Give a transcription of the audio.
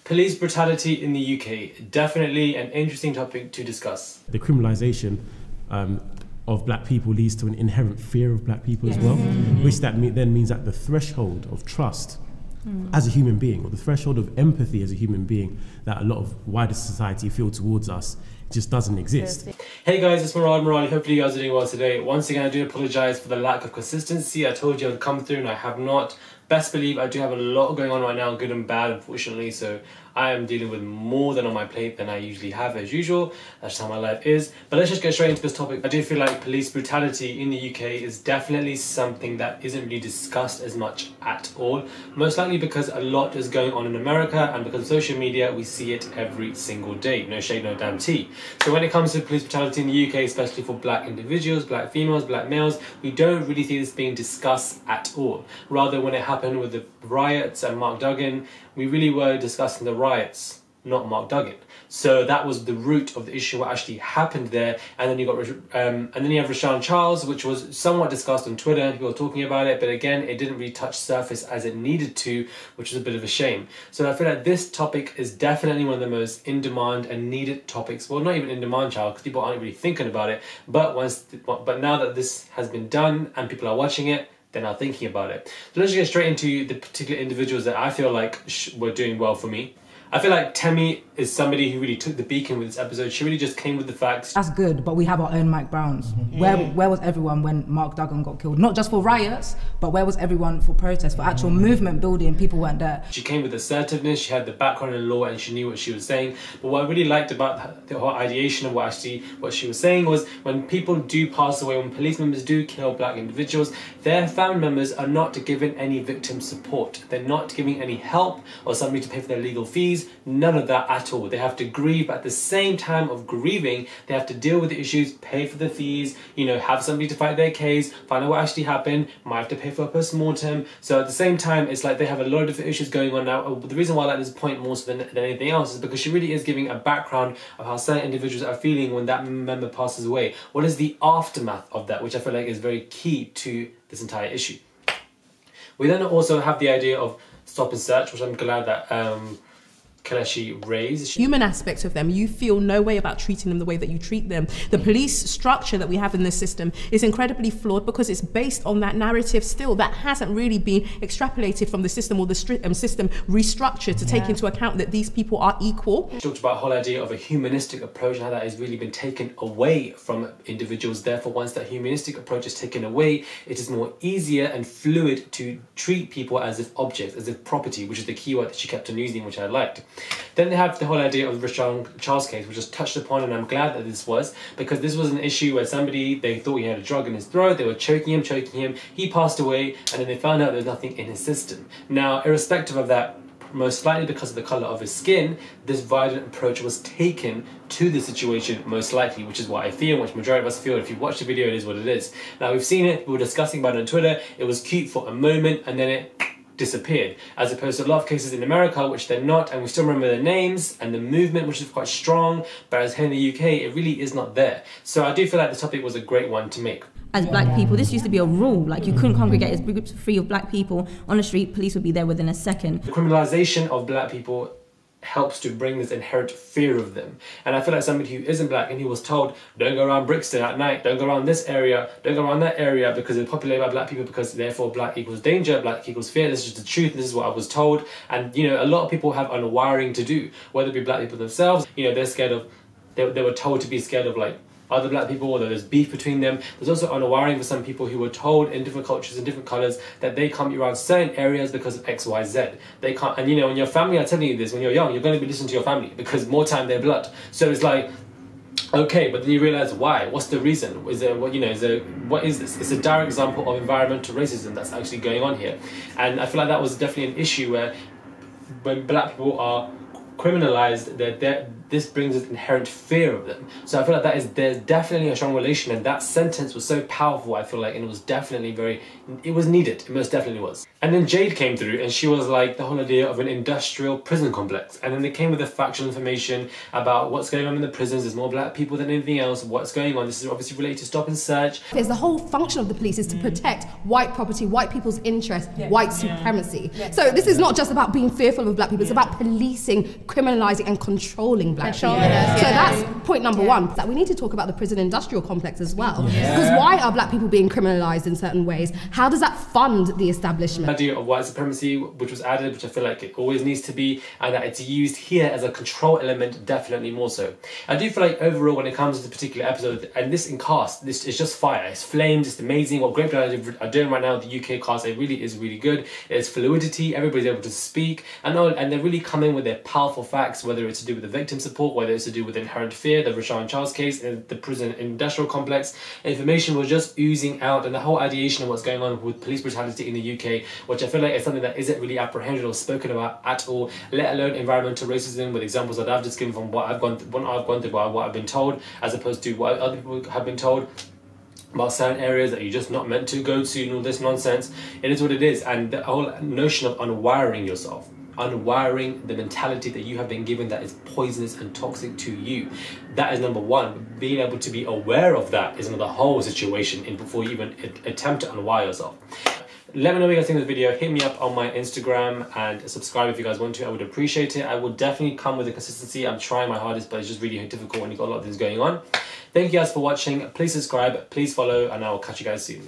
Police brutality in the UK, definitely an interesting topic to discuss. The criminalisation of black people leads to an inherent fear of black people as well, which then means that the threshold of trust as a human being, or the threshold of empathy as a human being that a lot of wider society feel towards us just doesn't exist. Hey guys, it's Morali. Hopefully you guys are doing well today. Once again, I do apologise for the lack of consistency. I told you I would come through and I have not. Best believe I do have a lot going on right now, good and bad, unfortunately, so I am dealing with more than on my plate than I usually have, as usual. That's just how my life is. But let's just get straight into this topic. I do feel like police brutality in the UK is definitely something that isn't really discussed as much at all. Most likely because a lot is going on in America, and because of social media, we see it every single day. No shade, no damn tea. So when it comes to police brutality in the UK, especially for black individuals, black females, black males, we don't really see this being discussed at all. Rather, when it happened with the riots and Mark Duggan, we really were discussing the riots, not Mark Duggan. So that was the root of the issue, what actually happened there. And then you got and then you have Rashawn Charles, which was somewhat discussed on Twitter, and people were talking about it, but again, it didn't really touch surface as it needed to, which is a bit of a shame. So I feel like this topic is definitely one of the most in demand and needed topics. Well, not even in demand, child, because people aren't really thinking about it. But now that this has been done and people are watching it, they're now thinking about it. So let's just get straight into the particular individuals that I feel like were doing well for me. I feel like Temi is somebody who really took the beacon with this episode. She really just came with the facts. That's good, but we have our own Mike Browns. Where was everyone when Mark Duggan got killed? Not just for riots, but where was everyone for protests, for actual movement building? People weren't there. She came with assertiveness, she had the background in law, and she knew what she was saying. But what I really liked about the whole ideation of what she was saying was, when people do pass away, when police members do kill black individuals, their family members are not given any victim support. They're not giving any help or somebody to pay for their legal fees. None of that at all. They have to grieve, but at the same time of grieving, they have to deal with the issues, pay for the fees, you know, have somebody to fight their case, find out what actually happened, might have to pay for a post-mortem. So at the same time, it's like they have a lot of different issues going on now. But the reason why I like this point more so than anything else is because she really is giving a background of how certain individuals are feeling when that member passes away. What is the aftermath of that, which I feel like is very key to this entire issue. We then also have the idea of stop and search, which I'm glad that Kelechi raised. Human aspects of them, you feel no way about treating them the way that you treat them. The police structure that we have in this system is incredibly flawed because it's based on that narrative still that hasn't really been extrapolated from the system, or the system restructured to take into account that these people are equal. She talked about the whole idea of a humanistic approach and how that has really been taken away from individuals. Therefore, once that humanistic approach is taken away, it is more easier and fluid to treat people as if objects, as if property, which is the key word that she kept on using, which I liked. Then they have the whole idea of the Rashawn Charles case, which was touched upon, and I'm glad that this was, because this was an issue where they thought he had a drug in his throat, they were choking him, he passed away, and then they found out there was nothing in his system. Now, irrespective of that, most likely because of the colour of his skin, this violent approach was taken to the situation, most likely, which is what I feel, which majority of us feel. If you watch the video, it is what it is. Now, we've seen it, we were discussing about it on Twitter, it was cute for a moment, and then it disappeared, as opposed to a lot of cases in America, which they're not, and we still remember their names and the movement, which is quite strong, but as here in the UK, it really is not there. So I do feel like the topic was a great one to make. As black people, this used to be a rule, like you couldn't congregate as groups free of black people on the street, police would be there within a second. The criminalisation of black people helps to bring this inherent fear of them. And I feel like somebody who isn't black and he was told, don't go around Brixton at night, don't go around this area, don't go around that area because it's populated by black people, because therefore black equals danger, black equals fear. This is just the truth, this is what I was told. And you know, a lot of people have unwiring to do, whether it be black people themselves, you know, they're scared of, they were told to be scared of like other black people, or there's beef between them. There's also unwiring for some people who were told in different cultures and different colours that they can't be around certain areas because of X, Y, Z. They can't, and you know, when your family are telling you this, when you're young, you're going to be listening to your family because more time their blood. So it's like, okay, but then you realise why? What's the reason? Is there, what, you know, what is this? It's a direct example of environmental racism that's actually going on here. And I feel like that was definitely an issue where when black people are criminalised, this brings an inherent fear of them. So I feel like there's definitely a strong relation, and that sentence was so powerful, I feel like, and it was definitely it was needed. It most definitely was. And then Jade came through and she was like the whole idea of an industrial prison complex. And then they came with the factual information about what's going on in the prisons. There's more black people than anything else. What's going on? This is obviously related to stop and search. The whole function of the police is to protect white property, white people's interests, white supremacy. So this is not just about being fearful of black people, it's about policing, criminalising and controlling black people. So that's point number one, that we need to talk about the prison industrial complex as well. Because why are black people being criminalised in certain ways? How does that fund the establishment? Idea of white supremacy, which was added, which I feel like it always needs to be, and that it's used here as a control element, definitely more so. I do feel like overall when it comes to the particular episode, and this in cast, this is just fire. It's flames, it's amazing. What Grapevine are doing right now, the UK cast, it really is really good. There's fluidity, everybody's able to speak, and they're really coming with their powerful facts, whether it's to do with the victim support, whether it's to do with inherent fear, the Rashawn Charles case, and the prison industrial complex. Information was just oozing out, and the whole ideation of what's going on with police brutality in the UK, which I feel like is something that isn't really apprehended or spoken about at all, let alone environmental racism, with examples that I've just given from what I've gone through, what I've been told, as opposed to what other people have been told about certain areas that you're just not meant to go to and all this nonsense. It is what it is, and the whole notion of unwiring yourself, unwiring the mentality that you have been given that is poisonous and toxic to you. That is number one. Being able to be aware of that is another whole situation before you even attempt to unwire yourself. Let me know what you guys think of this video. Hit me up on my Instagram and subscribe if you guys want to. I would appreciate it. I will definitely come with the consistency. I'm trying my hardest, but it's just really difficult when you've got a lot of things going on. Thank you guys for watching. Please subscribe, please follow, and I will catch you guys soon.